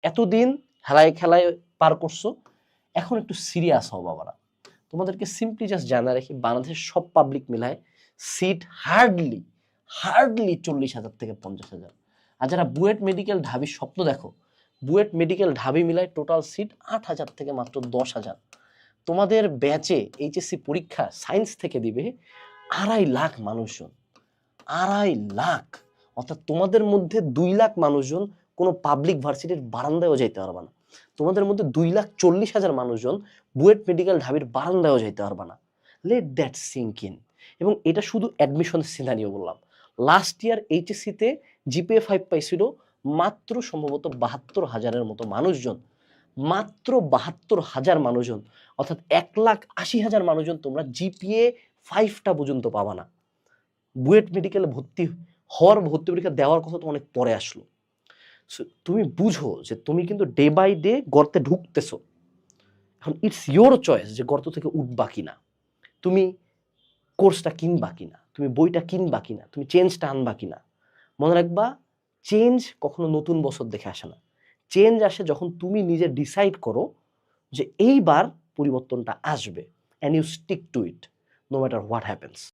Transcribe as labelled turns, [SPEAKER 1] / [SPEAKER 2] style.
[SPEAKER 1] এতদিন হেলায় খেলায় পার করছো, এখন একটু সিরিয়াস হও বাবারা। তোমাদেরকে সিম্পলি জাস্ট জানা রাখি, বাংলাদেশের সব পাবলিক মিলায় সিট হার্ডলি 40,000 থেকে 50,000। আর যারা বুয়েট মেডিকেল ঢাবির স্বপ্ন দেখো, বুয়েট মেডিকেল ঢাবি মিলায় টোটাল সিট 8,000 থেকে মাত্র 10,000। তোমাদের ব্যাচে এইচএসসি পরীক্ষা সায়েন্স থেকে দিবে 2.5 লাখ মানুষজন, 2.5 লাখ। অর্থাৎ তোমাদের মধ্যে 2 লাখ মানুষজন কোনো পাবলিক ভার্সিটির বারান্দায়ও যাইতে পারবে না। তোমাদের মধ্যে 2,40,000 মানুষজন বুয়েট মেডিকেল ঢাবির বারান্দায়ও যাইতে পারবে না। Let that sink in. এবং এটা শুধু অ্যাডমিশন সিনারিও বললাম। লাস্ট ইয়ার এইচএসসিতে জিপিএ 5 পাইছিল মাত্র সম্ভবত 72,000-এর মতো মানুষজন, মাত্র 72,000 মানুষজন। অর্থাৎ 1,80,000 মানুষজন তোমরা জিপিএ 5টা পর্যন্ত পাবা না। বুয়েট মেডিকেলে ভর্তি পরীক্ষা দেওয়ার কথা তো অনেক পরে আসলো। তুমি বুঝো যে তুমি কিন্তু ডে বাই ডে গর্তে ঢুকতেছো। এখন ইটস ইয়োর চয়েস যে গর্ত থেকে উঠবা কিনা, তুমি কোর্সটা কিনবা কিনা, তুমি বইটা কিনবা কিনা, তুমি চেঞ্জটা আনবা কিনা। মনে রাখবা, চেঞ্জ কখনো নতুন বছর দেখে আসে না। চেঞ্জ আসে যখন তুমি নিজে ডিসাইড করো যে এইবার পরিবর্তনটা আসবে, and you stick to it no matter what happens.